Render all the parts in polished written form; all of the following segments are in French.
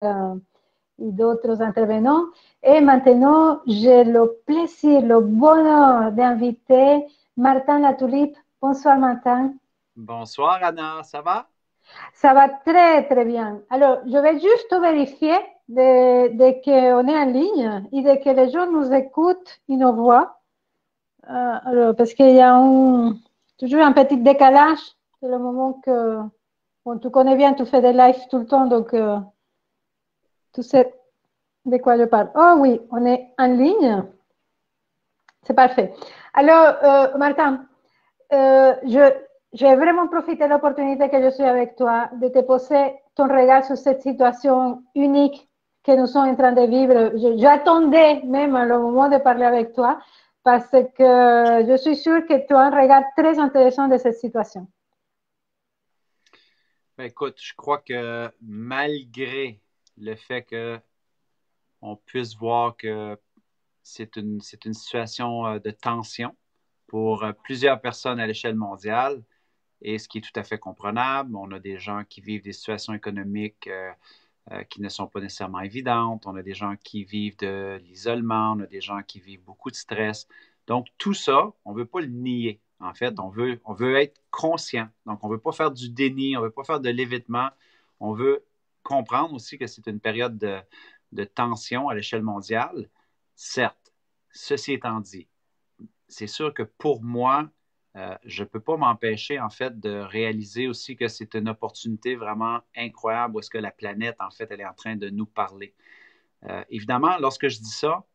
et d'autres intervenants. Et maintenant, j'ai le plaisir, le bonheur d'inviter Martin Latulippe. Bonsoir, Martin. Bonsoir Anna, ça va? Ça va très, très bien. Alors, je vais juste vérifier de qu'on est en ligne et de que les gens nous écoutent et nous voient. Alors, parce qu'il y a toujours un petit décalage. C'est le moment que, bon, tu connais bien, tu fais des lives tout le temps, donc tu sais de quoi je parle. Oh oui, on est en ligne. C'est parfait. Alors, Martin, j'ai vraiment profité de l'opportunité que je suis avec toi de te poser ton regard sur cette situation unique que nous sommes en train de vivre. J'attendais même le moment de parler avec toi parce que je suis sûre que tu as un regard très intéressant de cette situation. Ben, écoute, je crois que malgré le fait qu'on puisse voir que c'est une situation de tension pour plusieurs personnes à l'échelle mondiale, et ce qui est tout à fait comprenable, on a des gens qui vivent des situations économiques qui ne sont pas nécessairement évidentes, on a des gens qui vivent de l'isolement, on a des gens qui vivent beaucoup de stress. Donc, tout ça, on ne veut pas le nier. En fait, on veut être conscient. Donc, on ne veut pas faire du déni, on ne veut pas faire de l'évitement. On veut comprendre aussi que c'est une période de tension à l'échelle mondiale. Certes, ceci étant dit, c'est sûr que pour moi, je ne peux pas m'empêcher, en fait, de réaliser aussi que c'est une opportunité vraiment incroyable où est-ce que la planète, en fait, elle est en train de nous parler. Évidemment, lorsque je dis ça,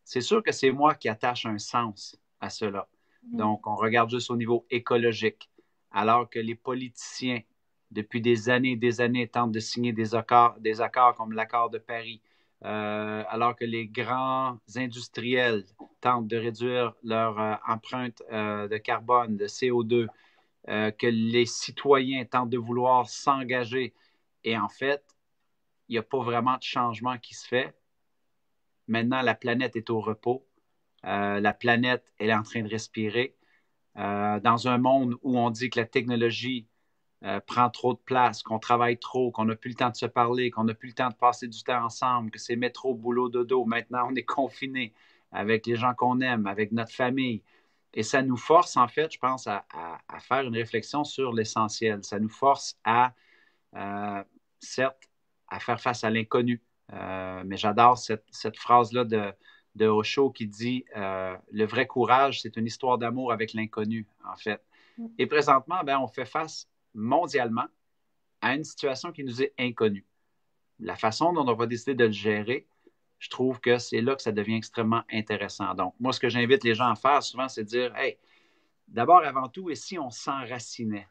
c'est sûr que c'est moi qui attache un sens à cela. Donc, on regarde juste au niveau écologique, alors que les politiciens, depuis des années, tentent de signer des accords comme l'accord de Paris, alors que les grands industriels tentent de réduire leur empreinte de carbone, de CO2, que les citoyens tentent de vouloir s'engager. Et en fait, il n'y a pas vraiment de changement qui se fait. Maintenant, la planète est au repos. La planète, elle est en train de respirer. Dans un monde où on dit que la technologie prend trop de place, qu'on travaille trop, qu'on n'a plus le temps de se parler, qu'on n'a plus le temps de passer du temps ensemble, que c'est métro, boulot, dodo. Maintenant, on est confiné avec les gens qu'on aime, avec notre famille. Et ça nous force, en fait, je pense, à faire une réflexion sur l'essentiel. Ça nous force euh, certes, à faire face à l'inconnu. Mais j'adore cette phrase-là de Osho qui dit le vrai courage, c'est une histoire d'amour avec l'inconnu, en fait. Et présentement, ben, on fait face mondialement à une situation qui nous est inconnue. La façon dont on va décider de le gérer, je trouve que c'est là que ça devient extrêmement intéressant. Donc, moi, ce que j'invite les gens à faire souvent, c'est de dire, hey, d'abord, avant tout, et si on s'enracinait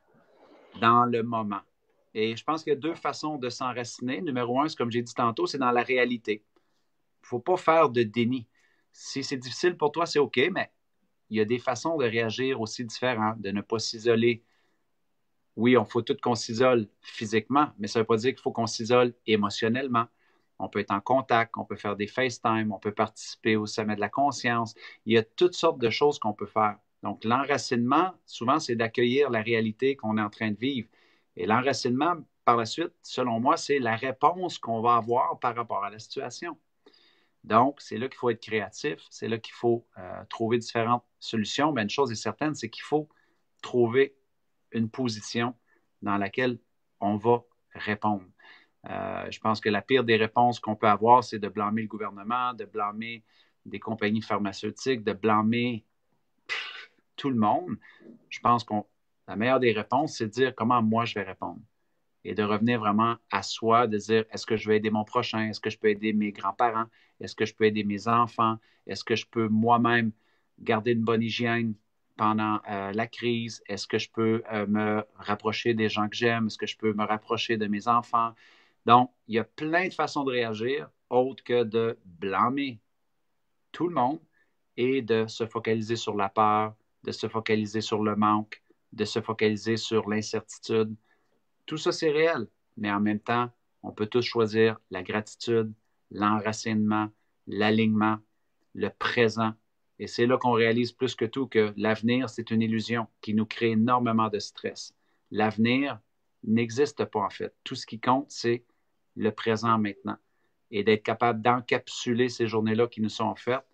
dans le moment? Et je pense qu'il y a deux façons de s'enraciner. Numéro un, c'est comme j'ai dit tantôt, c'est dans la réalité. Il ne faut pas faire de déni. Si c'est difficile pour toi, c'est OK, mais il y a des façons de réagir aussi différentes, de ne pas s'isoler. Oui, on faut tout qu'on s'isole physiquement, mais ça ne veut pas dire qu'il faut qu'on s'isole émotionnellement. On peut être en contact, on peut faire des FaceTime, on peut participer au sommet de la conscience. Il y a toutes sortes de choses qu'on peut faire. Donc, l'enracinement, souvent, c'est d'accueillir la réalité qu'on est en train de vivre. Et l'enracinement, par la suite, selon moi, c'est la réponse qu'on va avoir par rapport à la situation. Donc, c'est là qu'il faut être créatif, c'est là qu'il faut trouver différentes solutions. Mais une chose est certaine, c'est qu'il faut trouver une position dans laquelle on va répondre. Je pense que la pire des réponses qu'on peut avoir, c'est de blâmer le gouvernement, de blâmer des compagnies pharmaceutiques, de blâmer tout le monde. Je pense que la meilleure des réponses, c'est de dire comment moi je vais répondre et de revenir vraiment à soi, de dire est-ce que je vais aider mon prochain, est-ce que je peux aider mes grands-parents, est-ce que je peux aider mes enfants, est-ce que je peux moi-même garder une bonne hygiène pendant la crise, est-ce que je peux me rapprocher des gens que j'aime, est-ce que je peux me rapprocher de mes enfants. Donc, il y a plein de façons de réagir autres que de blâmer tout le monde et de se focaliser sur la peur, de se focaliser sur le manque, de se focaliser sur l'incertitude. Tout ça, c'est réel, mais en même temps, on peut tous choisir la gratitude, l'enracinement, l'alignement, le présent. Et c'est là qu'on réalise plus que tout que l'avenir, c'est une illusion qui nous crée énormément de stress. L'avenir n'existe pas en fait. Tout ce qui compte, c'est le présent maintenant et d'être capable d'encapsuler ces journées-là qui nous sont offertes.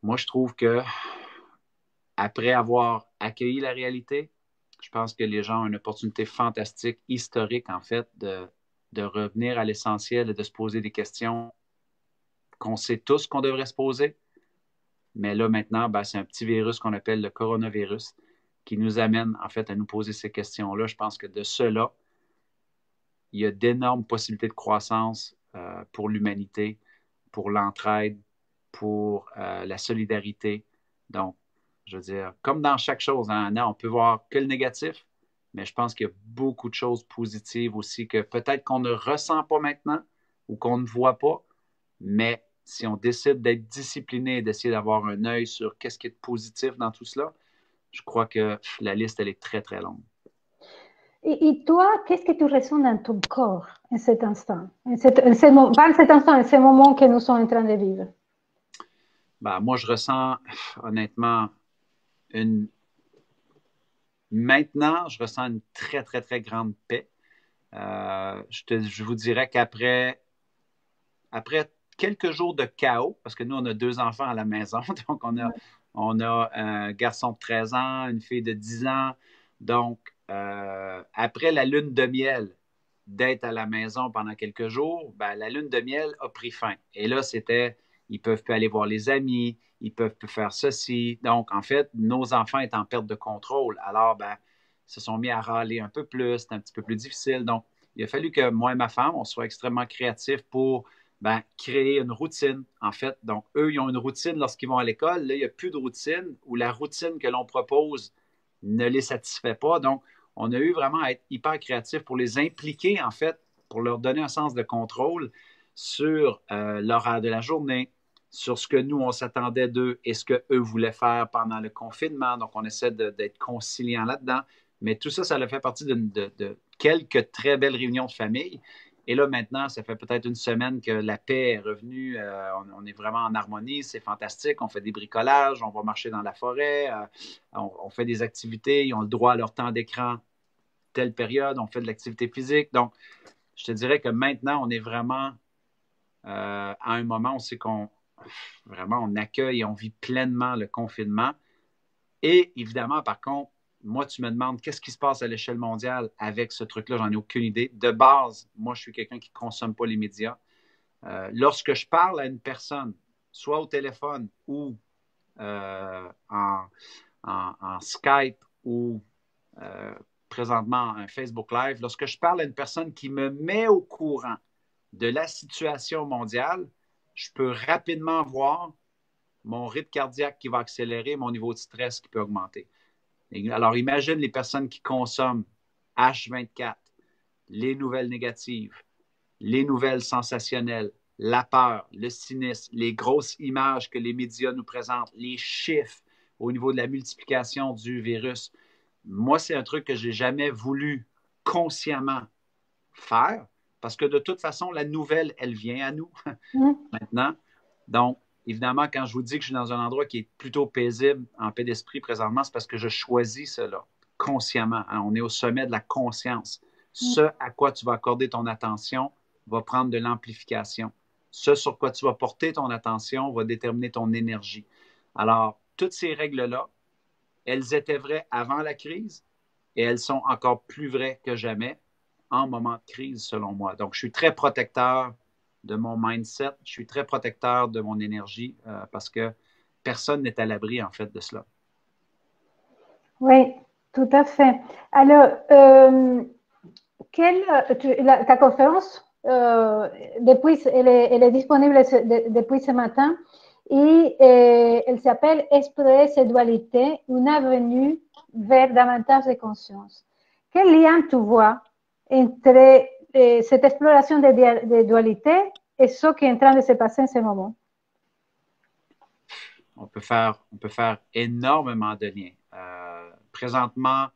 Moi, je trouve que après avoir accueilli la réalité, je pense que les gens ont une opportunité fantastique, historique en fait, de revenir à l'essentiel et de se poser des questions qu'on sait tous qu'on devrait se poser. Mais là, maintenant, ben, c'est un petit virus qu'on appelle le coronavirus qui nous amène en fait à nous poser ces questions-là. Je pense que de cela, il y a d'énormes possibilités de croissance pour l'humanité, pour l'entraide, pour la solidarité. Donc, je veux dire, comme dans chaque chose, hein, on peut voir que le négatif, mais je pense qu'il y a beaucoup de choses positives aussi que peut-être qu'on ne ressent pas maintenant ou qu'on ne voit pas, mais si on décide d'être discipliné et d'essayer d'avoir un œil sur qu'est-ce qui est positif dans tout cela, je crois que la liste, elle est très, très longue. Et toi, qu'est-ce que tu ressens dans ton corps en cet instant, pas en cet instant, en ce moment que nous sommes en train de vivre? Ben, moi, je ressens honnêtement maintenant, je ressens une très, très, très grande paix. Je vous dirais qu'après quelques jours de chaos, parce que nous, on a 2 enfants à la maison, donc on a un garçon de 13 ans, une fille de 10 ans. Donc, après la lune de miel, d'être à la maison pendant quelques jours, ben, la lune de miel a pris fin. Et là, ils peuvent plus aller voir les amis, ils peuvent plus faire ceci. Donc, en fait, nos enfants étaient en perte de contrôle. Alors, ben, ils se sont mis à râler un peu plus, c'est un petit peu plus difficile. Donc, il a fallu que moi et ma femme, on soit extrêmement créatifs pour créer une routine, en fait. Donc, eux, ils ont une routine lorsqu'ils vont à l'école. Là, il n'y a plus de routine ou la routine que l'on propose ne les satisfait pas. Donc, on a eu vraiment à être hyper créatif pour les impliquer, en fait, pour leur donner un sens de contrôle sur l'horaire de la journée, sur ce que nous, on s'attendait d'eux et ce qu'eux voulaient faire pendant le confinement. Donc, on essaie d'être conciliant là-dedans. Mais tout ça, ça a fait partie de quelques très belles réunions de famille. Et là, maintenant, ça fait peut-être une semaine que la paix est revenue. On est vraiment en harmonie. C'est fantastique. On fait des bricolages, on va marcher dans la forêt, on fait des activités. Ils ont le droit à leur temps d'écran telle période. On fait de l'activité physique. Donc, je te dirais que maintenant, on est vraiment à un moment où c'est qu'on vraiment on accueille et on vit pleinement le confinement. Et évidemment, par contre, moi, tu me demandes qu'est-ce qui se passe à l'échelle mondiale avec ce truc-là, j'en ai aucune idée. De base, moi, je suis quelqu'un qui ne consomme pas les médias. Lorsque je parle à une personne, soit au téléphone ou en Skype ou présentement un Facebook Live, lorsque je parle à une personne qui me met au courant de la situation mondiale, je peux rapidement voir mon rythme cardiaque qui va accélérer, mon niveau de stress qui peut augmenter. Alors, imagine les personnes qui consomment H24, les nouvelles négatives, les nouvelles sensationnelles, la peur, le cynisme, les grosses images que les médias nous présentent, les chiffres au niveau de la multiplication du virus. Moi, c'est un truc que je n'ai jamais voulu consciemment faire parce que de toute façon, la nouvelle, elle vient à nous maintenant. Donc, évidemment, quand je vous dis que je suis dans un endroit qui est plutôt paisible, en paix d'esprit présentement, c'est parce que je choisis cela consciemment. Hein? On est au sommet de la conscience. Ce à quoi tu vas accorder ton attention va prendre de l'amplification. Ce sur quoi tu vas porter ton attention va déterminer ton énergie. Alors, toutes ces règles-là, elles étaient vraies avant la crise et elles sont encore plus vraies que jamais en moment de crise, selon moi. Donc, je suis très protecteur de mon mindset, je suis très protecteur de mon énergie parce que personne n'est à l'abri, en fait, de cela. Oui, tout à fait. Alors, ta conférence, elle est disponible depuis ce matin et elle s'appelle Express et dualité, une avenue vers davantage de conscience. Quel lien tu vois entre cette exploration de dualité et ce qui est en train de se passer en ce moment? On peut faire énormément de liens. Présentement,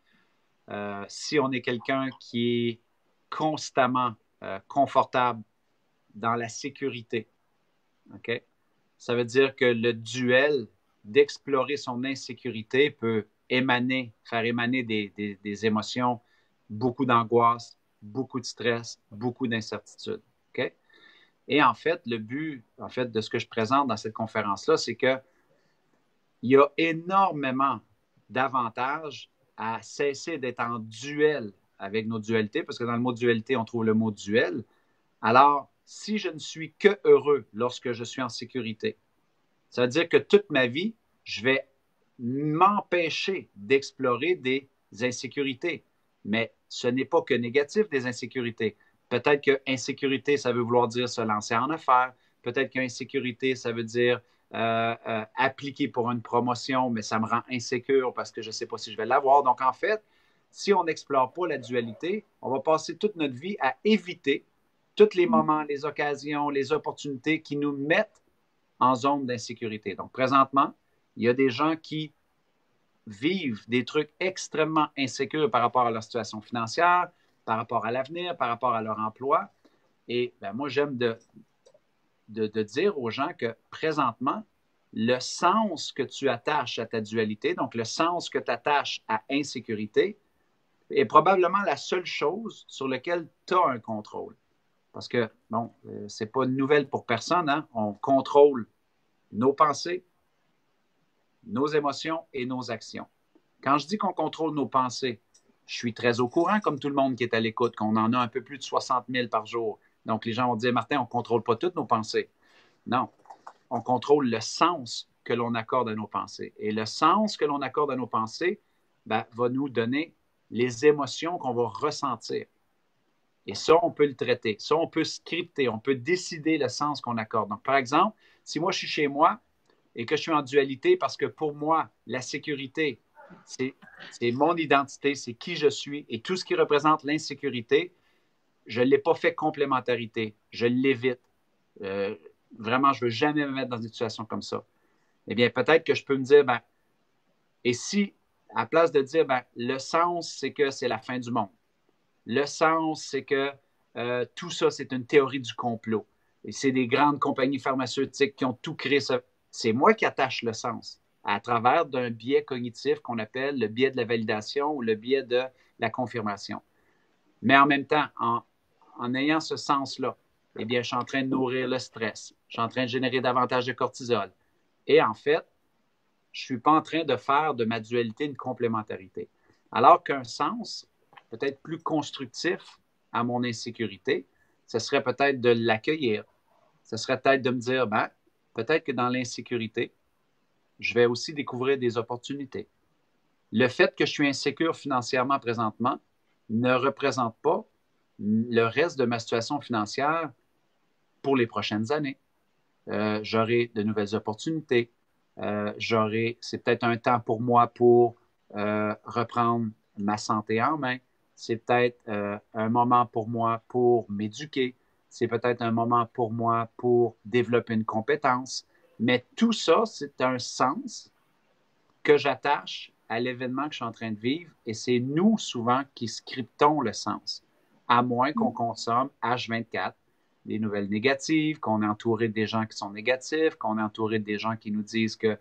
si on est quelqu'un qui est constamment confortable dans la sécurité, OK? Ça veut dire que le duel d'explorer son insécurité peut faire émaner des émotions, beaucoup d'angoisse, beaucoup de stress, beaucoup d'incertitude. OK? Et en fait, le but de ce que je présente dans cette conférence-là, c'est qu'il y a énormément d'avantages à cesser d'être en duel avec nos dualités, parce que dans le mot dualité, on trouve le mot duel. Alors, si je ne suis que heureux lorsque je suis en sécurité, ça veut dire que toute ma vie, je vais m'empêcher d'explorer des insécurités. Mais ce n'est pas que négatif, des insécurités. Peut-être que insécurité, ça veut vouloir dire se lancer en affaires. Peut-être qu'insécurité, ça veut dire appliquer pour une promotion, mais ça me rend insécure parce que je ne sais pas si je vais l'avoir. Donc, en fait, si on n'explore pas la dualité, on va passer toute notre vie à éviter tous les moments, les occasions, les opportunités qui nous mettent en zone d'insécurité. Donc, présentement, il y a des gens qui vivent des trucs extrêmement insécures par rapport à leur situation financière, par rapport à l'avenir, par rapport à leur emploi. Et ben, moi, j'aime de dire aux gens que présentement, le sens que tu attaches à ta dualité, donc le sens que tu attaches à insécurité, est probablement la seule chose sur laquelle tu as un contrôle. Parce que, bon, c'est pas une nouvelle pour personne, hein? On contrôle nos pensées, nos émotions et nos actions. Quand je dis qu'on contrôle nos pensées, je suis très au courant, comme tout le monde qui est à l'écoute, qu'on en a un peu plus de 60 000 par jour. Donc, les gens vont dire, Martin, on ne contrôle pas toutes nos pensées. Non, on contrôle le sens que l'on accorde à nos pensées. Et le sens que l'on accorde à nos pensées ben, va nous donner les émotions qu'on va ressentir. Et ça, on peut le traiter. Ça, on peut scripter. On peut décider le sens qu'on accorde. Donc, par exemple, si moi, je suis chez moi et que je suis en dualité parce que pour moi, la sécurité, c'est mon identité, c'est qui je suis. Et tout ce qui représente l'insécurité, je ne l'ai pas fait complémentarité. Je l'évite. Vraiment, je ne veux jamais me mettre dans une situation comme ça. Eh bien, peut-être que je peux me dire, ben, et si, à la place de dire, ben, le sens, c'est que c'est la fin du monde. Le sens, c'est que tout ça, c'est une théorie du complot. Et c'est des grandes compagnies pharmaceutiques qui ont tout créé ça. C'est moi qui attache le sens à travers d'un biais cognitif qu'on appelle le biais de la validation ou le biais de la confirmation. Mais en même temps, en ayant ce sens-là, eh bien, je suis en train de nourrir le stress. Je suis en train de générer davantage de cortisol. Et en fait, je ne suis pas en train de faire de ma dualité une complémentarité. Alors qu'un sens, peut-être plus constructif à mon insécurité, ce serait peut-être de l'accueillir. Ce serait peut-être de me dire, ben, peut-être que dans l'insécurité, je vais aussi découvrir des opportunités. Le fait que je suis insécure financièrement présentement ne représente pas le reste de ma situation financière pour les prochaines années. J'aurai de nouvelles opportunités. C'est peut-être un temps pour moi pour reprendre ma santé en main. C'est peut-être un moment pour moi pour m'éduquer. C'est peut-être un moment pour moi pour développer une compétence. Mais tout ça, c'est un sens que j'attache à l'événement que je suis en train de vivre et c'est nous souvent qui scriptons le sens, à moins qu'on consomme H24 des nouvelles négatives, qu'on est entouré des gens qui sont négatifs, qu'on est entouré des gens qui nous disent que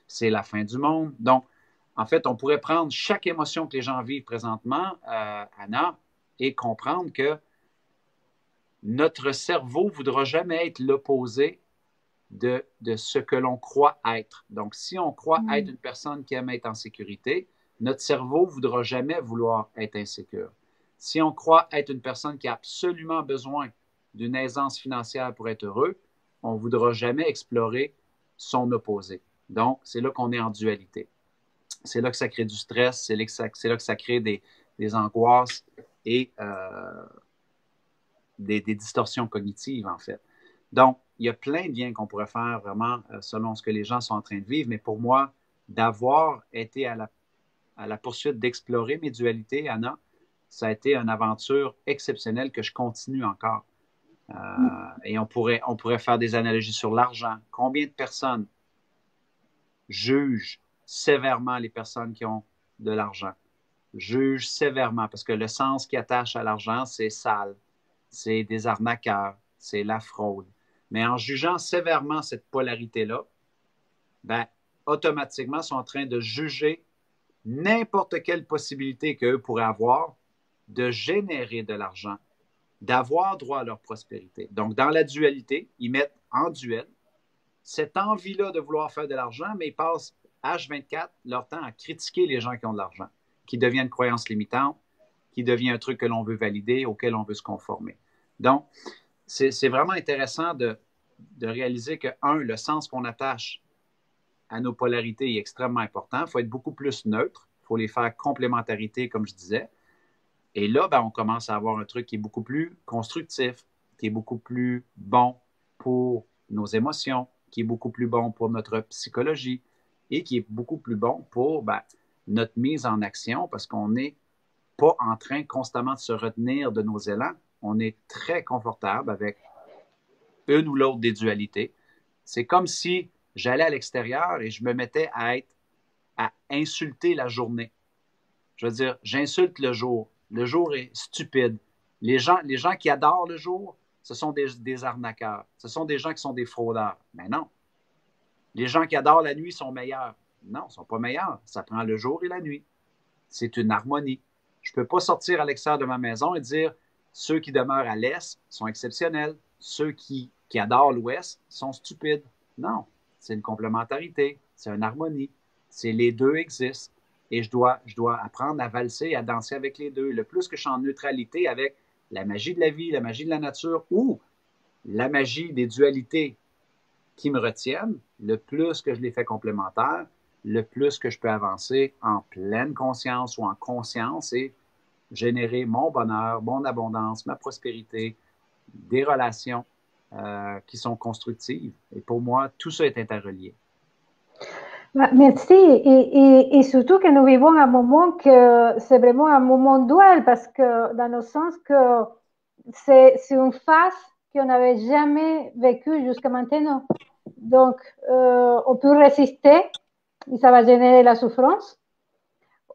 c'est la fin du monde. Donc, en fait, on pourrait prendre chaque émotion que les gens vivent présentement, Anna, et comprendre que notre cerveau ne voudra jamais être l'opposé de ce que l'on croit être. Donc, si on croit être une personne qui aime être en sécurité, notre cerveau ne voudra jamais vouloir être insécure. Si on croit être une personne qui a absolument besoin d'une aisance financière pour être heureux, on ne voudra jamais explorer son opposé. Donc, c'est là qu'on est en dualité. C'est là que ça crée du stress, c'est là que ça crée des angoisses et des distorsions cognitives, en fait. Donc, il y a plein de liens qu'on pourrait faire vraiment selon ce que les gens sont en train de vivre, mais pour moi, d'avoir été à la poursuite d'explorer mes dualités, Anna, ça a été une aventure exceptionnelle que je continue encore. Et on pourrait faire des analogies sur l'argent. Combien de personnes jugent sévèrement les personnes qui ont de l'argent? Jugent sévèrement parce que le sens qui attache à l'argent, c'est sale, c'est des arnaqueurs, c'est la fraude. Mais en jugeant sévèrement cette polarité-là, ben, automatiquement, ils sont en train de juger n'importe quelle possibilité qu'eux pourraient avoir de générer de l'argent, d'avoir droit à leur prospérité. Donc, dans la dualité, ils mettent en duel cette envie-là de vouloir faire de l'argent, mais ils passent H24 leur temps à critiquer les gens qui ont de l'argent, qui devient une croyance limitante, qui devient un truc que l'on veut valider, auquel on veut se conformer. Donc, c'est vraiment intéressant de réaliser que, un, le sens qu'on attache à nos polarités est extrêmement important. Il faut être beaucoup plus neutre. Il faut les faire complémentarité, comme je disais. Et là, ben, on commence à avoir un truc qui est beaucoup plus constructif, qui est beaucoup plus bon pour nos émotions, qui est beaucoup plus bon pour notre psychologie et qui est beaucoup plus bon pour notre mise en action parce qu'on n'est pas en train constamment de se retenir de nos élans. On est très confortable avec une ou l'autre des dualités. C'est comme si j'allais à l'extérieur et je me mettais à insulter la journée. Je veux dire, j'insulte le jour. Le jour est stupide. Les gens qui adorent le jour, ce sont des arnaqueurs. Ce sont des gens qui sont des fraudeurs. Mais non. Les gens qui adorent la nuit sont meilleurs. Non, ils ne sont pas meilleurs. Ça prend le jour et la nuit. C'est une harmonie. Je ne peux pas sortir à l'extérieur de ma maison et dire ceux qui demeurent à l'est sont exceptionnels. Ceux qui adorent l'ouest sont stupides. Non, c'est une complémentarité. C'est une harmonie. C'est les deux existent. Et je dois apprendre à valser et à danser avec les deux. Le plus que je suis en neutralité avec la magie de la vie, la magie de la nature ou la magie des dualités qui me retiennent, le plus que je les fais complémentaires, le plus que je peux avancer en pleine conscience ou en conscience et générer mon bonheur, mon abondance, ma prospérité, des relations qui sont constructives. Et pour moi, tout ça est interrelié. Merci. Et surtout que nous vivons un moment que c'est vraiment un moment duel parce que dans le sens que c'est une phase qu'on n'avait jamais vécue jusqu'à maintenant. Donc, on peut résister et ça va générer la souffrance.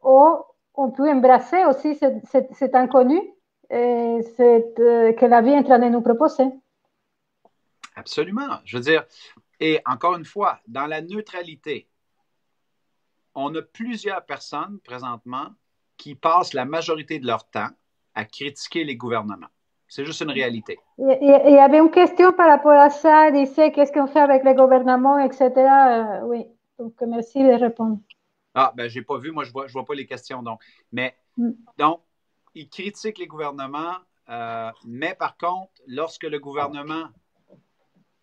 Ou on peut embrasser aussi cet inconnu que la vie est en train de nous proposer. Absolument. Je veux dire, et encore une fois, dans la neutralité, on a plusieurs personnes présentement qui passent la majorité de leur temps à critiquer les gouvernements. C'est juste une réalité. Il y avait une question par rapport à ça, il disait qu'est-ce qu'on fait avec les gouvernements, etc. Oui, donc merci de répondre. Ah, ben j'ai pas vu, moi je vois pas les questions donc. Mais donc, ils critiquent les gouvernements, mais par contre, lorsque le gouvernement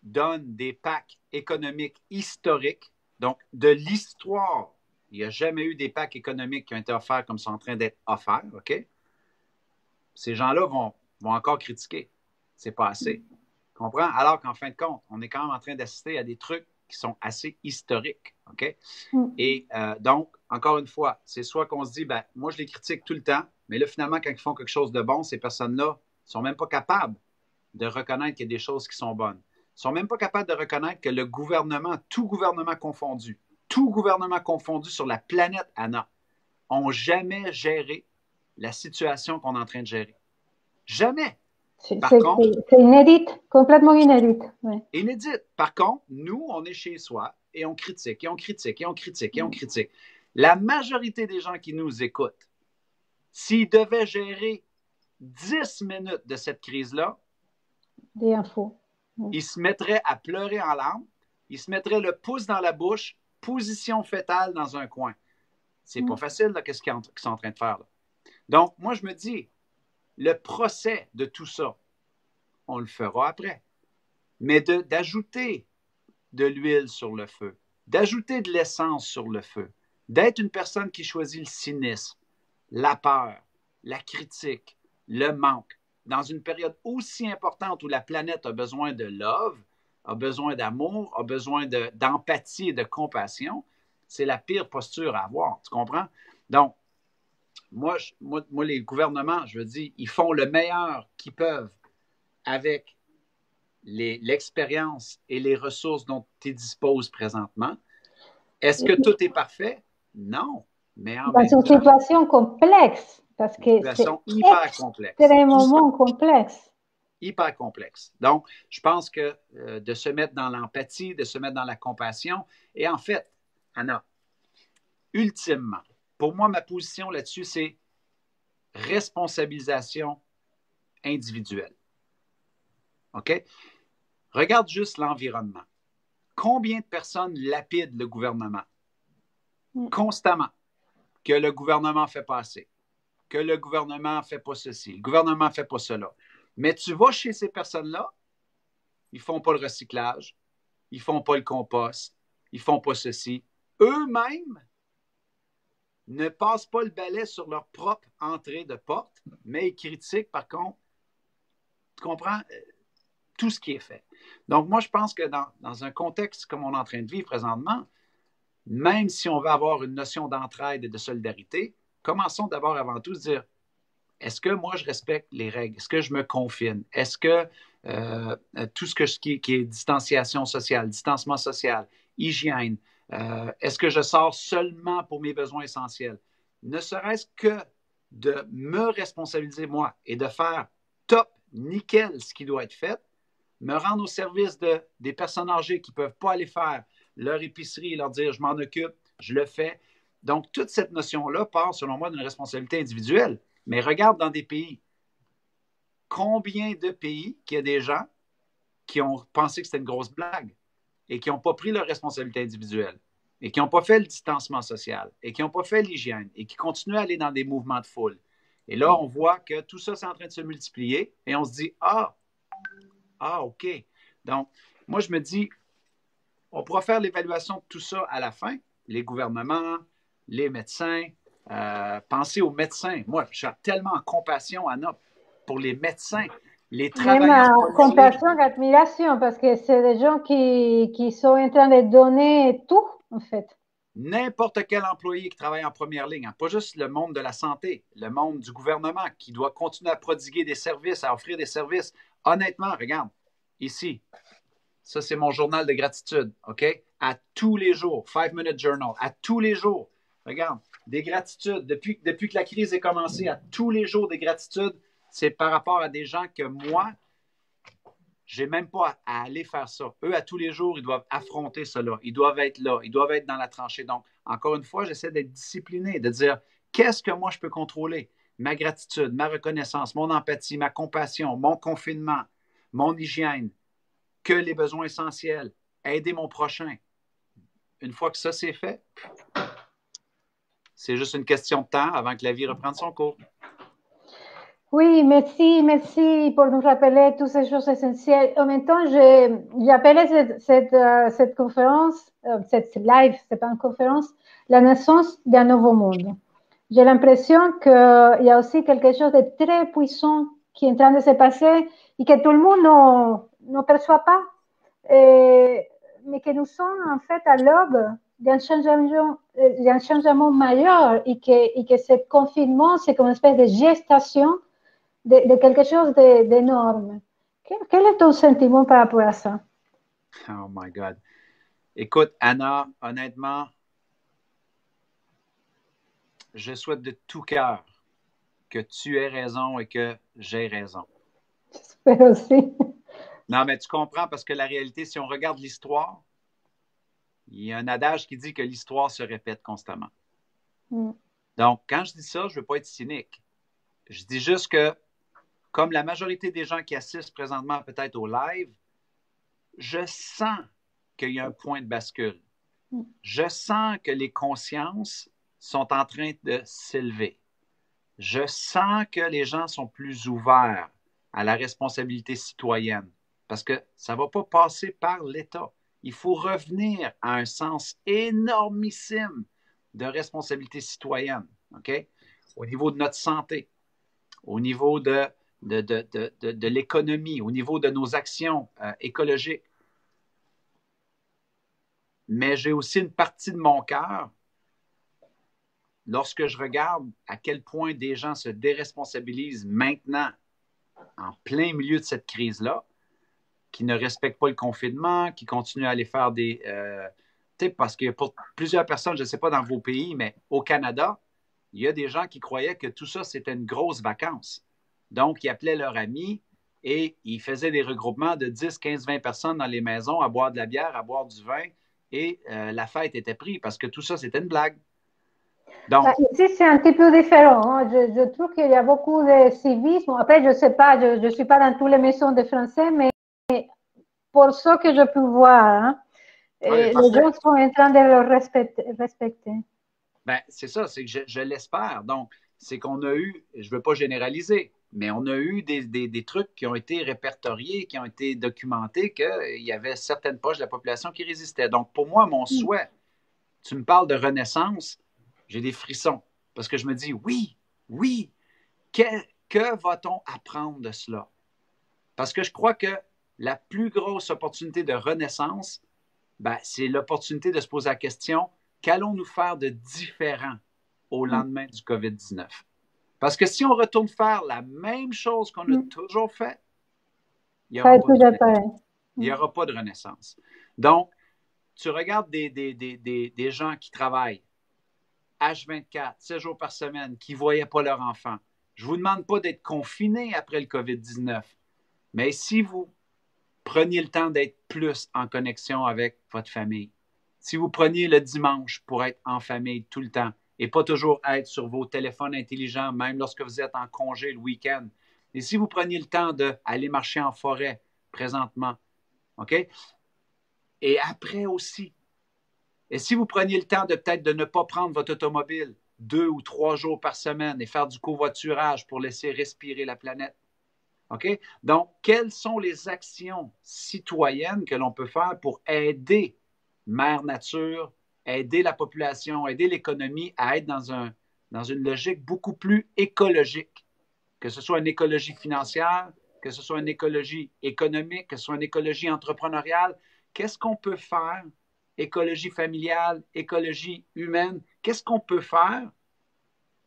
donne des packs économiques historiques, donc de l'histoire, il n'y a jamais eu des packs économiques qui ont été offerts comme sont en train d'être offerts, OK? Ces gens-là vont encore critiquer. C'est pas assez. Comprends? Alors qu'en fin de compte, on est quand même en train d'assister à des trucs qui sont assez historiques, OK? Et donc, encore une fois, c'est soit qu'on se dit, ben, moi, je les critique tout le temps, mais là, finalement, quand ils font quelque chose de bon, ces personnes-là ne sont même pas capables de reconnaître qu'il y a des choses qui sont bonnes. Ils ne sont même pas capables de reconnaître que le gouvernement, tout gouvernement confondu sur la planète, Anna, n'ont jamais géré la situation qu'on est en train de gérer. Jamais. C'est inédite, complètement inédite. Ouais. Inédite. Par contre, nous, on est chez soi et on critique, et on critique, et on critique, et on critique. La majorité des gens qui nous écoutent, s'ils devaient gérer 10 minutes de cette crise-là, des infos. Ils se mettraient à pleurer en larmes, ils se mettraient le pouce dans la bouche, position fétale dans un coin. C'est pas facile, là, qu'est-ce qu'ils sont en train de faire, là. Donc, moi, je me dis, le procès de tout ça, on le fera après. Mais d'ajouter de l'huile sur le feu, d'ajouter de l'essence sur le feu, d'être une personne qui choisit le cynisme, la peur, la critique, le manque, dans une période aussi importante où la planète a besoin de love, a besoin d'amour, a besoin d'empathie et de compassion, c'est la pire posture à avoir. Tu comprends? Donc, moi, les gouvernements, je veux dire, ils font le meilleur qu'ils peuvent avec l'expérience et les ressources dont ils disposent présentement. Est-ce que tout est parfait? Non. Mais en dans une situation complexe, parce que c'est hyper complexe. Extrêmement complexe. Hyper complexe. Donc, je pense que de se mettre dans l'empathie, de se mettre dans la compassion, et en fait, Anna, ultimement, pour moi, ma position là-dessus, c'est responsabilisation individuelle. OK? Regarde juste l'environnement. Combien de personnes lapident le gouvernement? Constamment. Que le gouvernement fait pas assez. Que le gouvernement fait pas ceci. Le gouvernement fait pas cela. Mais tu vas chez ces personnes-là, ils font pas le recyclage, ils font pas le compost, ils font pas ceci. Eux-mêmes ne passent pas le balai sur leur propre entrée de porte, mais ils critiquent, par contre, tu comprends, tout ce qui est fait. Donc, moi, je pense que dans un contexte comme on est en train de vivre présentement, même si on veut avoir une notion d'entraide et de solidarité, commençons d'abord avant tout à dire, est-ce que moi, je respecte les règles? Est-ce que je me confine? Est-ce que tout ce qui est distanciation sociale, distancement social, hygiène, est-ce que je sors seulement pour mes besoins essentiels? Ne serait-ce que de me responsabiliser moi et de faire top, nickel ce qui doit être fait, me rendre au service des personnes âgées qui ne peuvent pas aller faire leur épicerie et leur dire je m'en occupe, je le fais. Donc, toute cette notion-là part, selon moi, d'une responsabilité individuelle. Mais regarde dans des pays. Combien de pays qu'il y a des gens qui ont pensé que c'était une grosse blague et qui n'ont pas pris leur responsabilité individuelle et qui n'ont pas fait le distancement social et qui n'ont pas fait l'hygiène et qui continuent à aller dans des mouvements de foule. Et là, on voit que tout ça, c'est en train de se multiplier et on se dit, OK. Donc, moi, je me dis, on pourra faire l'évaluation de tout ça à la fin. Les gouvernements, les médecins, pensez aux médecins. Moi, je suis tellement en compassion, Anna, pour les médecins, les Même travailleurs policiers. compassion, admiration, parce que c'est des gens qui sont en train de donner tout, en fait. N'importe quel employé qui travaille en première ligne, hein, pas juste le monde de la santé, le monde du gouvernement qui doit continuer à prodiguer des services, à offrir des services. Honnêtement, regarde, ici, ça c'est mon journal de gratitude, OK? À tous les jours, 5-minute journal, à tous les jours. Regarde, des gratitudes. Depuis que la crise est commencée, à tous les jours des gratitudes, c'est par rapport à des gens que moi, j'ai même pas à aller faire ça. Eux, à tous les jours, ils doivent affronter cela. Ils doivent être là. Ils doivent être dans la tranchée. Donc, encore une fois, j'essaie d'être discipliné, de dire qu'est-ce que moi je peux contrôler? Ma gratitude, ma reconnaissance, mon empathie, ma compassion, mon confinement, mon hygiène, que les besoins essentiels, aider mon prochain. Une fois que ça c'est fait, c'est juste une question de temps avant que la vie reprenne son cours. Oui, merci pour nous rappeler toutes ces choses essentielles. En même temps, j'ai appelé cette conférence, cette live, c'est pas une conférence, la naissance d'un nouveau monde. J'ai l'impression qu'il y a aussi quelque chose de très puissant qui est en train de se passer et que tout le monde ne perçoit pas, mais que nous sommes en fait à l'aube d'un changement majeur et que ce confinement, c'est comme une espèce de gestation de quelque chose d'énorme. Quel est ton sentiment par rapport à ça? Oh my God. Écoute, Anna, honnêtement, je souhaite de tout cœur que tu aies raison et que j'ai raison. J'espère aussi. Non, mais tu comprends parce que la réalité, si on regarde l'histoire, il y a un adage qui dit que l'histoire se répète constamment. Donc, quand je dis ça, je ne veux pas être cynique. Je dis juste que, comme la majorité des gens qui assistent présentement peut-être au live, je sens qu'il y a un point de bascule. Je sens que les consciences sont en train de s'élever. Je sens que les gens sont plus ouverts à la responsabilité citoyenne parce que ça ne va pas passer par l'État. Il faut revenir à un sens énormissime de responsabilité citoyenne, OK? Au niveau de notre santé, au niveau de l'économie, au niveau de nos actions écologiques. Mais j'ai aussi une partie de mon cœur, lorsque je regarde à quel point des gens se déresponsabilisent maintenant, en plein milieu de cette crise-là, qui ne respectent pas le confinement, qui continuent à aller faire des... parce que pour plusieurs personnes, je ne sais pas dans vos pays, mais au Canada, il y a des gens qui croyaient que tout ça, c'était une grosse vacance. Donc, ils appelaient leurs amis et ils faisaient des regroupements de 10, 15, 20 personnes dans les maisons à boire de la bière, à boire du vin et la fête était prise parce que tout ça, c'était une blague. Donc, ici, c'est un petit peu différent. Hein. Je trouve qu'il y a beaucoup de civisme. Après, je ne sais pas, je ne suis pas dans toutes les maisons de français, mais pour ce que je peux voir, hein, ouais, les gens sont en train de le respecter. Ben, c'est ça, c'est que je l'espère. Donc, c'est qu'on a eu, je ne veux pas généraliser, mais on a eu des trucs qui ont été répertoriés, qui ont été documentés, qu'il y avait certaines poches de la population qui résistaient. Donc, pour moi, mon souhait, tu me parles de renaissance, j'ai des frissons. Parce que je me dis, oui, oui, que, que va-t-on apprendre de cela? Parce que je crois que la plus grosse opportunité de renaissance, ben, c'est l'opportunité de se poser la question, qu'allons-nous faire de différent au lendemain du COVID-19? Parce que si on retourne faire la même chose qu'on a toujours fait, il n'y aura, pas de renaissance. Donc, tu regardes des gens qui travaillent H24, 7 jours par semaine, qui ne voyaient pas leur enfant. Je ne vous demande pas d'être confinés après le COVID-19, mais si vous preniez le temps d'être plus en connexion avec votre famille, si vous preniez le dimanche pour être en famille tout le temps et pas toujours être sur vos téléphones intelligents, même lorsque vous êtes en congé le week-end, et si vous preniez le temps d'aller marcher en forêt présentement, OK? Et après aussi, et si vous preniez le temps de peut-être de ne pas prendre votre automobile 2 ou 3 jours par semaine et faire du covoiturage pour laisser respirer la planète, OK? Donc, quelles sont les actions citoyennes que l'on peut faire pour aider Mère Nature, aider la population, aider l'économie à être dans une logique beaucoup plus écologique, que ce soit une écologie financière, que ce soit une écologie économique, que ce soit une écologie entrepreneuriale. Qu'est-ce qu'on peut faire? Écologie familiale, écologie humaine. Qu'est-ce qu'on peut faire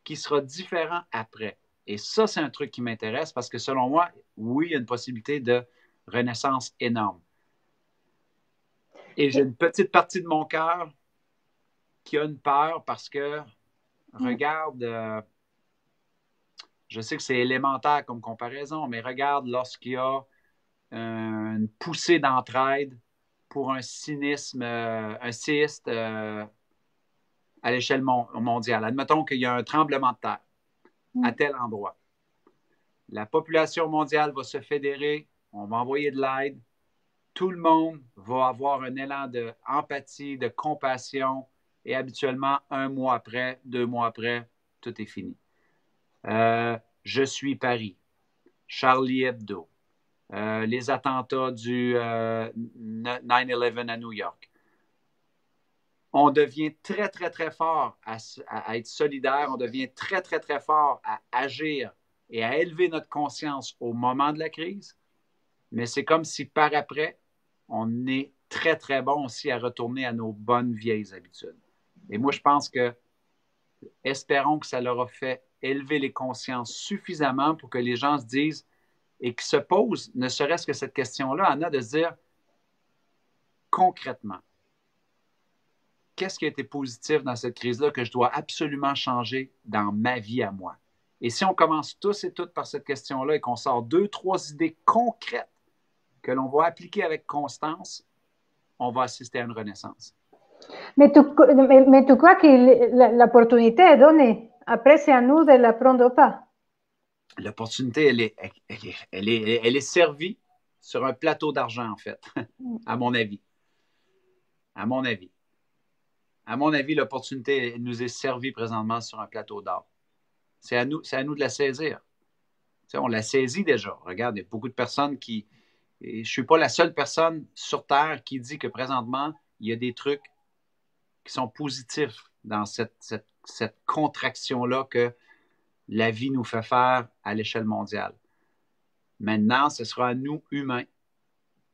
qui sera différent après? Et ça, c'est un truc qui m'intéresse parce que selon moi, oui, il y a une possibilité de renaissance énorme. Et j'ai une petite partie de mon cœur qui a une peur parce que, regarde, je sais que c'est élémentaire comme comparaison, mais regarde lorsqu'il y a une poussée d'entraide pour un cynisme, un séiste à l'échelle mondiale. Admettons qu'il y a un tremblement de terre à tel endroit. La population mondiale va se fédérer, on va envoyer de l'aide, tout le monde va avoir un élan d'empathie, de compassion, et habituellement, 1 mois après, 2 mois après, tout est fini. Je suis Paris, Charlie Hebdo, les attentats du 9/11 à New York. On devient très, très, très fort à être solidaire, on devient très, très, très fort à agir et à élever notre conscience au moment de la crise, mais c'est comme si par après, on est très, très bon aussi à retourner à nos bonnes vieilles habitudes. Et moi, je pense que, espérons que ça leur a fait élever les consciences suffisamment pour que les gens se disent et qui se posent, ne serait-ce que cette question-là, Anna, de se dire concrètement, qu'est-ce qui a été positif dans cette crise-là que je dois absolument changer dans ma vie à moi? Et si on commence tous et toutes par cette question-là et qu'on sort 2, 3 idées concrètes que l'on va appliquer avec constance, on va assister à une renaissance. Mais tu crois que l'opportunité est donnée. Après, c'est à nous de la prendre ou pas. L'opportunité, elle est servie sur un plateau d'argent, en fait, à mon avis. À mon avis. À mon avis, l'opportunité nous est servie présentement sur un plateau d'or. C'est à nous de la saisir. Tu sais, on la saisit déjà. Regarde, il y a beaucoup de personnes qui... Et je ne suis pas la seule personne sur Terre qui dit que présentement, il y a des trucs qui sont positifs dans cette contraction-là que la vie nous fait faire à l'échelle mondiale. Maintenant, ce sera à nous, humains,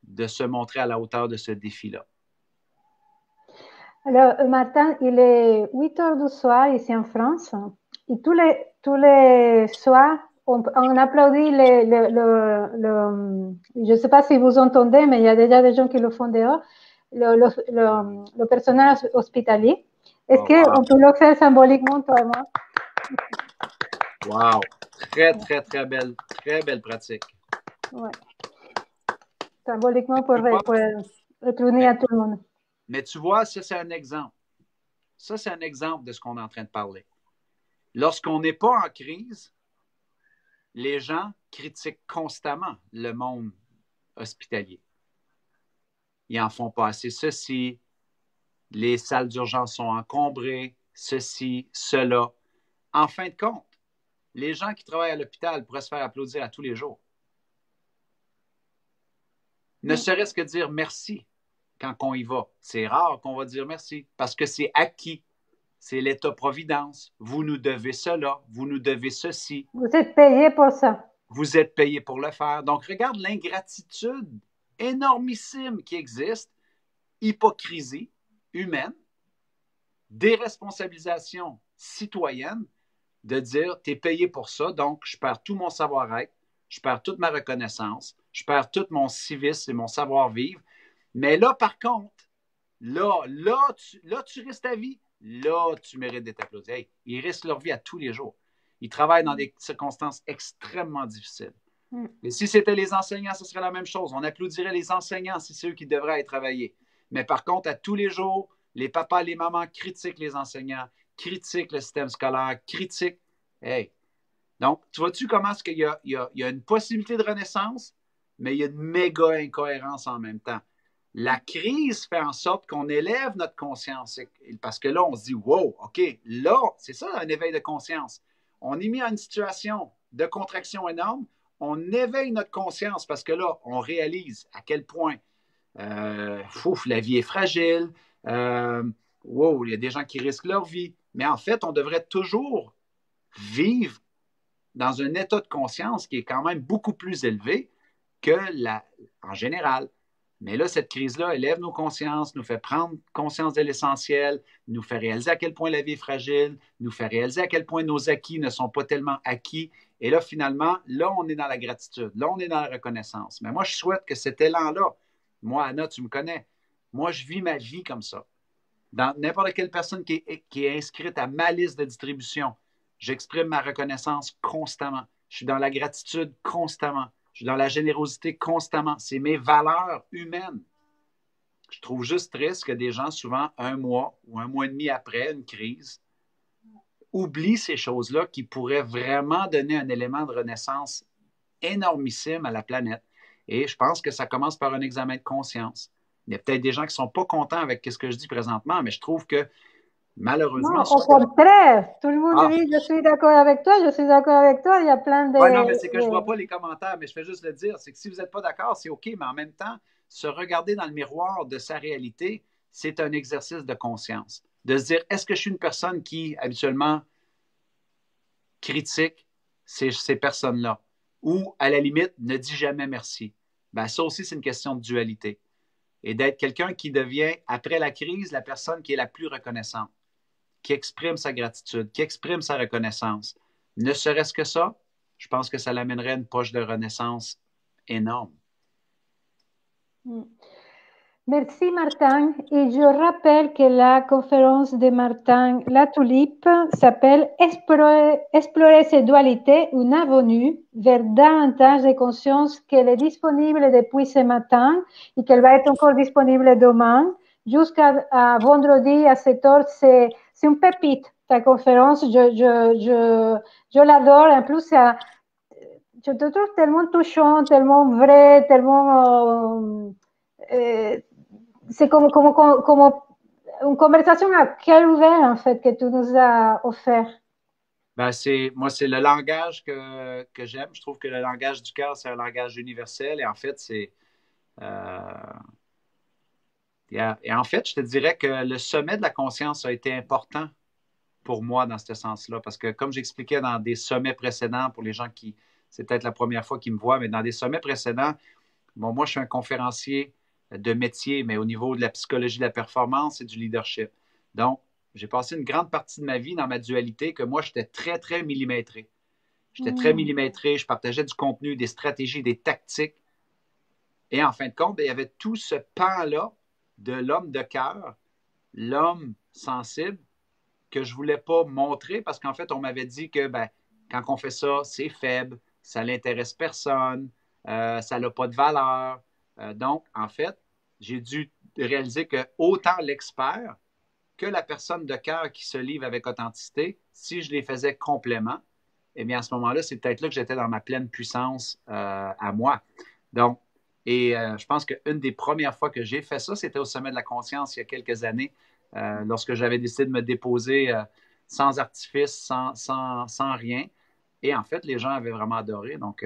de se montrer à la hauteur de ce défi-là. Alors, Martin, il est 8 heures du soir ici en France. Et tous les soirs, on applaudit je ne sais pas si vous entendez, mais il y a déjà des gens qui le font dehors, le personnel hospitalier. Est-ce qu'on peut le faire symboliquement, toi et moi? Wow! Très, très, très belle pratique. Ouais. Symboliquement pour retourner à tout le monde. Mais tu vois, ça, c'est un exemple. Ça, c'est un exemple de ce qu'on est en train de parler. Lorsqu'on n'est pas en crise, les gens critiquent constamment le monde hospitalier. Ils n'en font pas assez ceci, les salles d'urgence sont encombrées, ceci, cela. En fin de compte, les gens qui travaillent à l'hôpital pourraient se faire applaudir à tous les jours. Ne serait-ce que dire merci quand on y va. C'est rare qu'on va dire merci parce que c'est acquis. C'est l'État-providence. Vous nous devez cela, vous nous devez ceci. Vous êtes payé pour ça. Vous êtes payé pour le faire. Donc, regarde l'ingratitude énormissime qui existe, hypocrisie humaine, déresponsabilisation citoyenne, de dire, tu es payé pour ça, donc je perds tout mon savoir-être, je perds toute ma reconnaissance, je perds tout mon civisme et mon savoir-vivre. Mais là, par contre, là, tu risques ta vie. Là, tu mérites d'être applaudi. Hey, ils risquent leur vie à tous les jours. Ils travaillent dans des circonstances extrêmement difficiles. Et si c'était les enseignants, ce serait la même chose. On applaudirait les enseignants si c'est eux qui devraient aller travailler. Mais par contre, à tous les jours, les papas, les mamans critiquent les enseignants, critiquent le système scolaire, critiquent. Hey. Donc, tu vois-tu comment est-ce qu'il y a une possibilité de renaissance, mais il y a une méga incohérence en même temps. La crise fait en sorte qu'on élève notre conscience. Parce que là, on se dit, wow, OK, là, c'est ça un éveil de conscience. On est mis à une situation de contraction énorme. On éveille notre conscience parce que là, on réalise à quel point la vie est fragile. Wow, il y a des gens qui risquent leur vie. Mais en fait, on devrait toujours vivre dans un état de conscience qui est quand même beaucoup plus élevé que en général. Mais là, cette crise-là élève nos consciences, nous fait prendre conscience de l'essentiel, nous fait réaliser à quel point la vie est fragile, nous fait réaliser à quel point nos acquis ne sont pas tellement acquis. Et là, finalement, là, on est dans la gratitude, là, on est dans la reconnaissance. Mais moi, je souhaite que cet élan-là, moi, Anna, tu me connais, moi, je vis ma vie comme ça. Dans n'importe quelle personne qui est inscrite à ma liste de distribution, j'exprime ma reconnaissance constamment. Je suis dans la gratitude constamment. Je suis dans la générosité constamment. C'est mes valeurs humaines. Je trouve juste triste que des gens, souvent un mois ou un mois et demi après une crise, oublient ces choses-là qui pourraient vraiment donner un élément de renaissance énormissime à la planète. Et je pense que ça commence par un examen de conscience. Il y a peut-être des gens qui ne sont pas contents avec ce que je dis présentement, mais je trouve que malheureusement... Non, au contraire, tout le monde dit je suis d'accord avec toi, je suis d'accord avec toi. Il y a plein de. Oui, non, mais c'est que je ne vois pas les commentaires, mais je fais juste le dire. C'est que si vous n'êtes pas d'accord, c'est OK, mais en même temps, se regarder dans le miroir de sa réalité, c'est un exercice de conscience. De se dire, est-ce que je suis une personne qui, habituellement, critique ces personnes-là? Ou, à la limite, ne dit jamais merci? Ben, ça aussi, c'est une question de dualité. Et d'être quelqu'un qui devient, après la crise, la personne qui est la plus reconnaissante, qui exprime sa gratitude, qui exprime sa reconnaissance. Ne serait-ce que ça, je pense que ça l'amènerait à une poche de renaissance énorme. Merci Martin. Et je rappelle que la conférence de Martin Latulippe s'appelle Explorer ces dualités, une avenue vers davantage de conscience, qu'elle est disponible depuis ce matin et qu'elle va être encore disponible demain. Jusqu'à vendredi à 7h, c'est une pépite, ta conférence. Je l'adore. En plus, je te trouve tellement touchant, tellement vrai, tellement... c'est comme une conversation à cœur ouvert, en fait, que tu nous as offert. Ben, moi, c'est le langage que j'aime. Je trouve que le langage du cœur, c'est un langage universel. Et en fait, et en fait, je te dirais que le sommet de la conscience a été important pour moi dans ce sens-là. Parce que, comme j'expliquais dans des sommets précédents, pour les gens qui, c'est peut-être la première fois qu'ils me voient, mais dans des sommets précédents, bon, moi, je suis un conférencier de métier, mais au niveau de la psychologie de la performance et du leadership. Donc, j'ai passé une grande partie de ma vie dans ma dualité que moi, j'étais très, très millimétré. J'étais très millimétré, je partageais du contenu, des stratégies, des tactiques. Et en fin de compte, il y avait tout ce pan-là de l'homme de cœur, l'homme sensible, que je ne voulais pas montrer parce qu'en fait, on m'avait dit que quand on fait ça, c'est faible, ça n'intéresse personne, ça n'a pas de valeur. Donc, en fait, j'ai dû réaliser que autant l'expert que la personne de cœur qui se livre avec authenticité, si je les faisais complément, eh bien, à ce moment-là, c'est peut-être là que j'étais dans ma pleine puissance à moi. Donc, je pense qu'une des premières fois que j'ai fait ça, c'était au Sommet de la Conscience il y a quelques années, lorsque j'avais décidé de me déposer sans artifice, sans rien. Et en fait, les gens avaient vraiment adoré. Donc,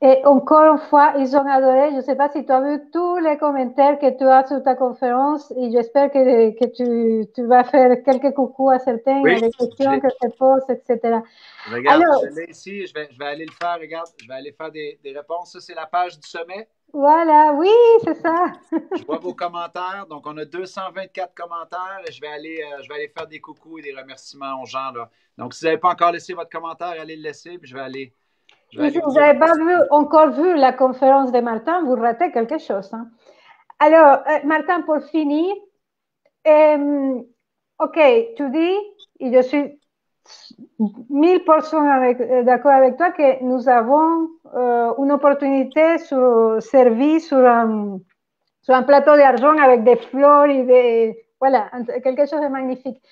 Et encore une fois, ils ont adoré. Je ne sais pas si tu as vu tous les commentaires que tu as sur ta conférence et j'espère que tu vas faire quelques coucous à certains, oui, à des questions que tu poses, etc. regarde, Alors, je l'ai ici, je vais aller le faire, regarde, je vais aller faire des réponses. Ça, c'est la page du sommet. voilà, oui, c'est ça. Je vois vos commentaires. Donc, on a 224 commentaires et je vais aller faire des coucous et des remerciements aux gens, là. Donc, si vous n'avez pas encore laissé votre commentaire, allez le laisser, puis je vais aller Et si vous vous dire. n'avez pas encore vu la conférence de Martin, vous ratez quelque chose. Hein. Alors, Martin, pour finir, OK, tu dis, et je suis 1000% d'accord avec toi, que nous avons une opportunité servie sur un plateau d'argent avec des fleurs et des... Voilà, quelque chose de magnifique.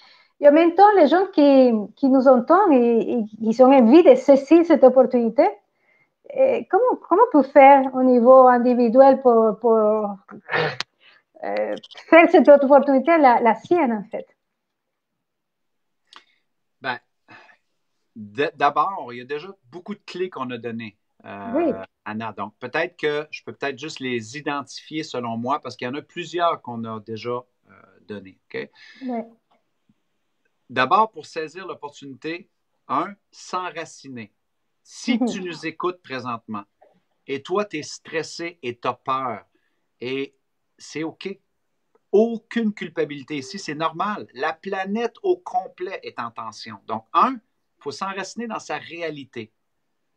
Et en même temps, les gens qui nous entendent et qui ont envie de saisir cette opportunité, comment peut faire au niveau individuel pour faire cette opportunité la sienne, en fait? Ben, d'abord, il y a déjà beaucoup de clés qu'on a données, Oui. Anna. Donc, peut-être que je peux peut-être juste les identifier selon moi parce qu'il y en a plusieurs qu'on a déjà données. OK? Ouais. D'abord, pour saisir l'opportunité, s'enraciner. Si tu nous écoutes présentement et toi, tu es stressé et tu as peur, et c'est OK. Aucune culpabilité ici, c'est normal. La planète au complet est en tension. Donc, il faut s'enraciner dans sa réalité.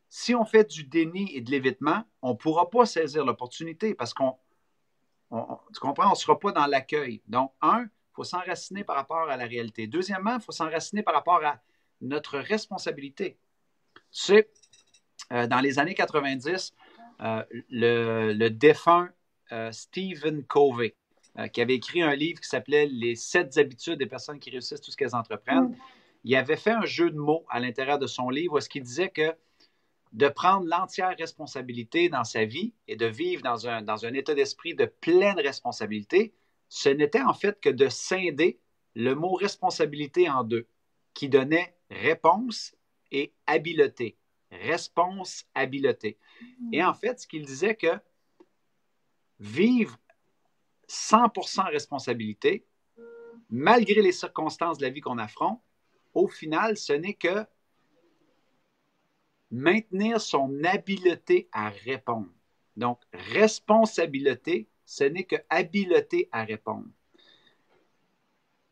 Si on fait du déni et de l'évitement, on ne pourra pas saisir l'opportunité parce tu comprends, on ne sera pas dans l'accueil. Donc, il faut s'enraciner par rapport à la réalité. Deuxièmement, il faut s'enraciner par rapport à notre responsabilité. Tu sais, dans les années 90, le défunt Stephen Covey, qui avait écrit un livre qui s'appelait Les 7 habitudes des personnes qui réussissent tout ce qu'elles entreprennent, il avait fait un jeu de mots à l'intérieur de son livre où il disait que de prendre l'entière responsabilité dans sa vie et de vivre dans un état d'esprit de pleine responsabilité, ce n'était en fait que de scinder le mot responsabilité en deux, qui donnait réponse et habileté. Réponse, habileté. Et en fait, ce qu'il disait que vivre 100% responsabilité, malgré les circonstances de la vie qu'on affronte, au final, ce n'est que maintenir son habileté à répondre. Donc, responsabilité, ce n'est que habileté à répondre.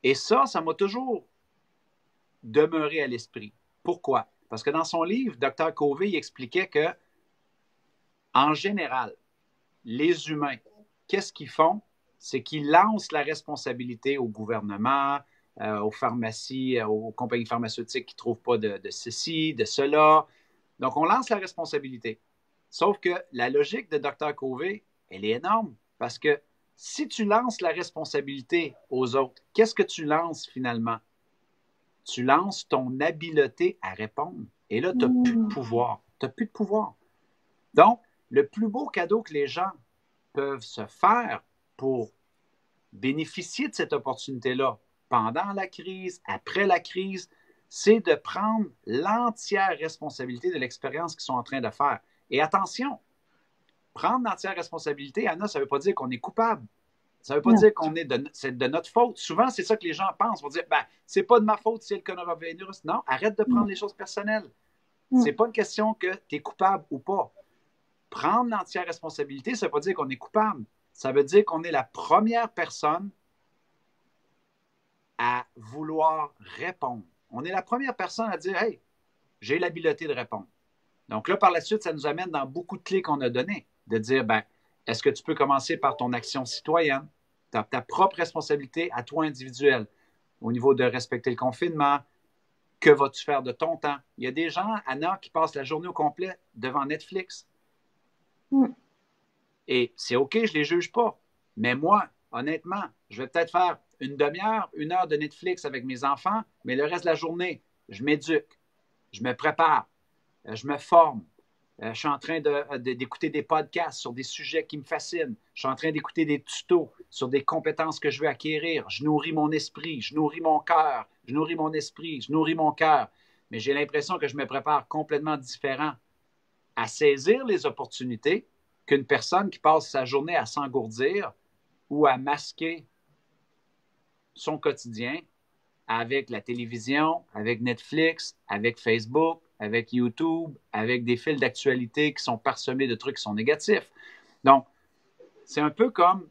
Et ça m'a toujours demeuré à l'esprit. Pourquoi? Parce que dans son livre, Dr. Covey il expliquait que, en général, les humains, qu'est-ce qu'ils font? C'est qu'ils lancent la responsabilité au gouvernement, aux pharmacies, aux compagnies pharmaceutiques qui ne trouvent pas de ceci, de cela. Donc, on lance la responsabilité. Sauf que la logique de Dr. Covey, elle est énorme parce que si tu lances la responsabilité aux autres, qu'est-ce que tu lances finalement? Tu lances ton habileté à répondre. Et là, tu n'as plus de pouvoir. Tu n'as plus de pouvoir. Donc, le plus beau cadeau que les gens peuvent se faire pour bénéficier de cette opportunité-là pendant la crise, après la crise, c'est de prendre l'entière responsabilité de l'expérience qu'ils sont en train de faire. Et attention, prendre l'entière responsabilité, Anna, ça ne veut pas dire qu'on est coupable. Ça ne veut pas dire qu'on est c'est de notre faute. Souvent, c'est ça que les gens pensent. Ils vont dire, c'est pas de ma faute si c'est le coronavirus. Non, arrête de prendre les choses personnelles. C'est pas une question que tu es coupable ou pas. Prendre l'entière responsabilité, ça ne veut pas dire qu'on est coupable. Ça veut dire qu'on est la première personne à vouloir répondre. On est la première personne à dire, hey, j'ai l'habileté de répondre. Donc là, par la suite, ça nous amène dans beaucoup de clés qu'on a données, de dire, est-ce que tu peux commencer par ton action citoyenne, ta propre responsabilité à toi individuelle, au niveau de respecter le confinement, que vas-tu faire de ton temps? Il y a des gens, Anna, qui passent la journée au complet devant Netflix. Et c'est OK, je ne les juge pas. Mais moi, honnêtement, je vais peut-être faire une demi-heure, 1 heure de Netflix avec mes enfants, mais le reste de la journée, je m'éduque, je me prépare, je me forme. Je suis en train d'écouter des podcasts sur des sujets qui me fascinent. Je suis en train d'écouter des tutos sur des compétences que je veux acquérir. Je nourris mon esprit, je nourris mon cœur, je nourris mon esprit, je nourris mon cœur. Mais j'ai l'impression que je me prépare complètement différent à saisir les opportunités qu'une personne qui passe sa journée à s'engourdir ou à masquer son quotidien avec la télévision, avec Netflix, avec Facebook, avec YouTube, avec des fils d'actualité qui sont parsemés de trucs qui sont négatifs. Donc, c'est un peu comme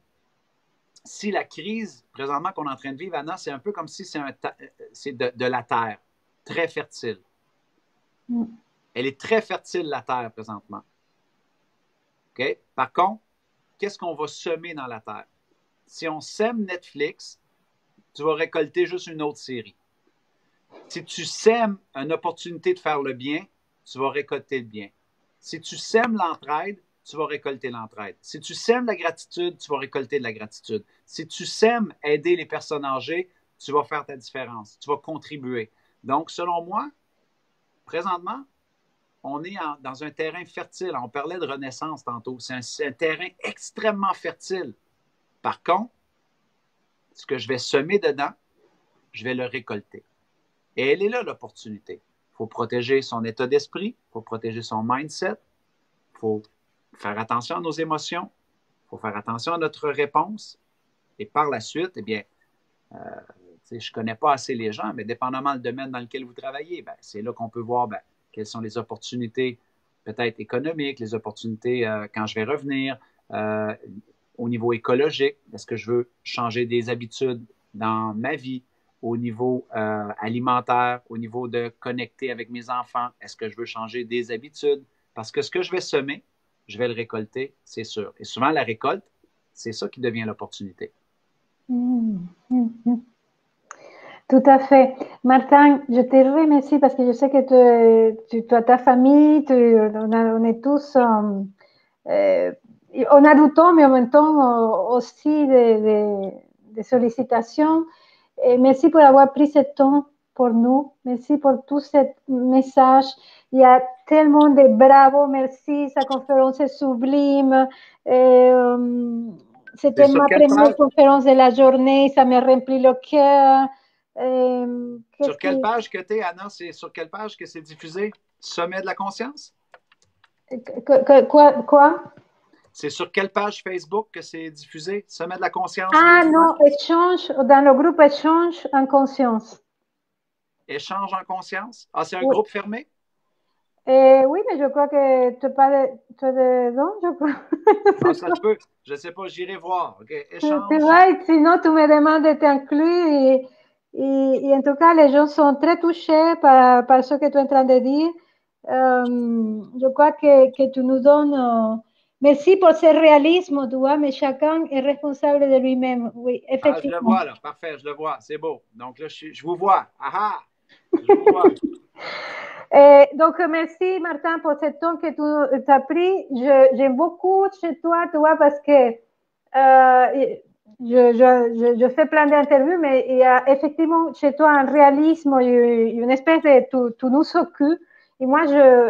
si la crise présentement qu'on est en train de vivre, Anna, c'est un peu comme si c'est de la terre, très fertile. Elle est très fertile, la terre, présentement. OK? Par contre, qu'est-ce qu'on va semer dans la terre? Si on sème Netflix, tu vas récolter juste une autre série. Si tu sèmes une opportunité de faire le bien, tu vas récolter le bien. Si tu sèmes l'entraide, tu vas récolter l'entraide. Si tu sèmes la gratitude, tu vas récolter de la gratitude. Si tu sèmes aider les personnes âgées, tu vas faire ta différence. Tu vas contribuer. Donc, selon moi, présentement, on est dans un terrain fertile. On parlait de renaissance tantôt. C'est un terrain extrêmement fertile. Par contre, ce que je vais semer dedans, je vais le récolter. Et elle est là, l'opportunité. Il faut protéger son état d'esprit, il faut protéger son mindset, il faut faire attention à nos émotions, il faut faire attention à notre réponse. Et par la suite, eh bien, je ne connais pas assez les gens, mais dépendamment du domaine dans lequel vous travaillez, ben, c'est là qu'on peut voir quelles sont les opportunités peut-être économiques, les opportunités quand je vais revenir, au niveau écologique, est-ce que je veux changer des habitudes dans ma vie, au niveau alimentaire, au niveau de connecter avec mes enfants, est-ce que je veux changer des habitudes? Parce que ce que je vais semer, je vais le récolter, c'est sûr. Et souvent, la récolte, c'est ça qui devient l'opportunité. Tout à fait. Martin, je te remercie parce que je sais que tu as ta famille, on est tous, on a du temps, mais en même temps aussi des sollicitations. Et merci pour avoir pris ce temps pour nous. Merci pour tous ces messages. Il y a tellement de bravo, merci, sa conférence est sublime. C'était ma première conférence de la journée, ça me remplit le cœur. Sur quelle page que tu es, Anna? C'est sur quelle page que c'est diffusé? Sommet de la conscience? Quoi? C'est sur quelle page Facebook que c'est diffusé? Sommet de la conscience? Ah non, échange, dans le groupe Échange en conscience. Échange en conscience? Ah, c'est un groupe fermé? Oui, mais je crois que tu es dedans, je crois. Ah, ça se peut. Je ne sais pas, j'irai voir. Okay. Échange. Tu vois, sinon tu me demandes d'être inclus et en tout cas, les gens sont très touchés par ce que tu es en train de dire. Je crois que tu nous donnes... merci pour ce réalisme, tu vois, mais chacun est responsable de lui-même. Oui, effectivement. Ah, je le vois là, parfait, je le vois, c'est beau. Donc là, je vous vois. Ah je vous vois. Donc, merci Martin pour ce temps que tu as pris. J'aime beaucoup chez toi, tu vois, parce que je fais plein d'interviews, mais il y a effectivement chez toi un réalisme, une espèce de tu nous occupes. Et moi,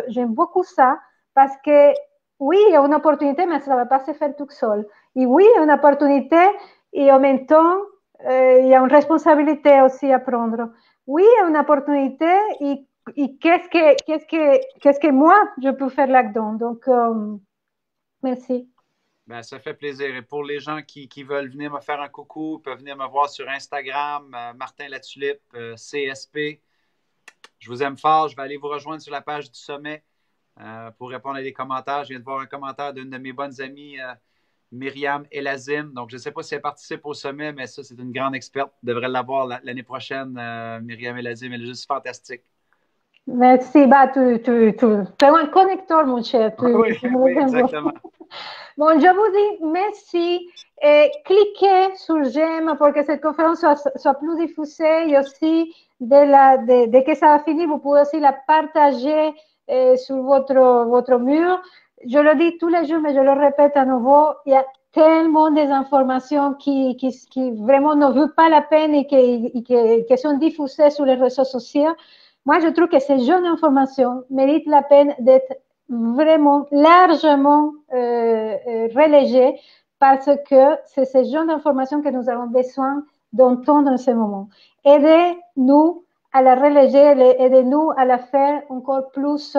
j'aime beaucoup ça parce que oui, il y a une opportunité, mais ça ne va pas se faire tout seul. Et oui, il y a une opportunité et en même temps, il y a une responsabilité aussi à prendre. Oui, il y a une opportunité et qu'est-ce que moi, je peux faire là-dedans. Donc, merci. Ben, ça fait plaisir. Et pour les gens qui veulent venir me faire un coucou, ils peuvent venir me voir sur Instagram, Martin Latulippe, CSP. Je vous aime fort. Je vais aller vous rejoindre sur la page du sommet pour répondre à des commentaires. Je viens de voir un commentaire d'une de mes bonnes amies, Myriam Elazim. Donc, je ne sais pas si elle participe au sommet, mais ça, c'est une grande experte. Je devrais l'avoir l'année prochaine, Myriam Elazim. Elle est juste fantastique. Merci. Bah, tu es un connecteur, mon cher. Oui, exactement. Bon, je vous dis merci. Et cliquez sur j'aime pour que cette conférence soit plus diffusée et aussi dès que ça a fini, vous pouvez aussi la partager sur votre mur. Je le dis tous les jours, mais je le répète à nouveau, il y a tellement des informations qui vraiment ne vaut pas la peine et qui sont diffusées sur les réseaux sociaux. Moi, je trouve que ces jeunes informations méritent la peine d'être vraiment largement relayées parce que c'est ces jeunes informations que nous avons besoin d'entendre en ce moment. Aidez-nous à la relayer, aidez-nous à la faire encore plus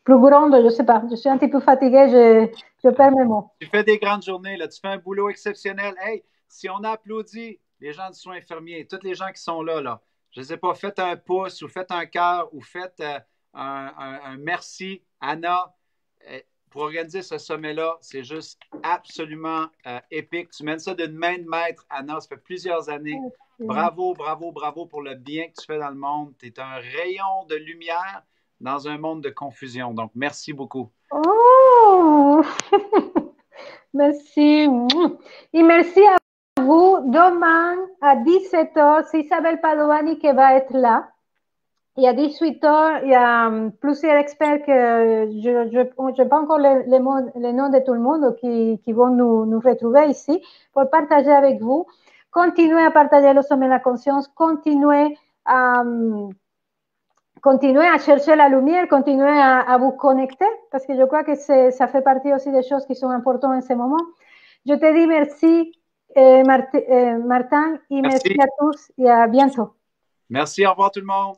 plus grande, je ne sais pas. Je suis un petit peu fatiguée, je perds mes mots. Tu fais des grandes journées, là. Tu fais un boulot exceptionnel. Hey, si on a applaudi les gens du soin infirmier, tous les gens qui sont là, là, je ne sais pas, faites un pouce ou faites un cœur ou faites un merci, Anna, pour organiser ce sommet-là. C'est juste absolument épique. Tu mènes ça d'une main de maître, Anna. Ça fait plusieurs années. Bravo, bravo, bravo pour le bien que tu fais dans le monde. Tu es un rayon de lumière dans un monde de confusion. Donc, merci beaucoup. Oh! Merci. Et merci à vous. Demain, à 17h, c'est Isabelle Padovani qui va être là. Et à 18h, il y a plusieurs experts que je n'ai pas encore les noms de tout le monde qui vont nous retrouver ici pour partager avec vous. Continuez à partager le sommet de la conscience, continuez à chercher la lumière, continuez à vous connecter, parce que je crois que ça fait partie aussi des choses qui sont importantes en ce moment. Je te dis merci, Martin, et merci à tous et à bientôt. Merci, au revoir tout le monde.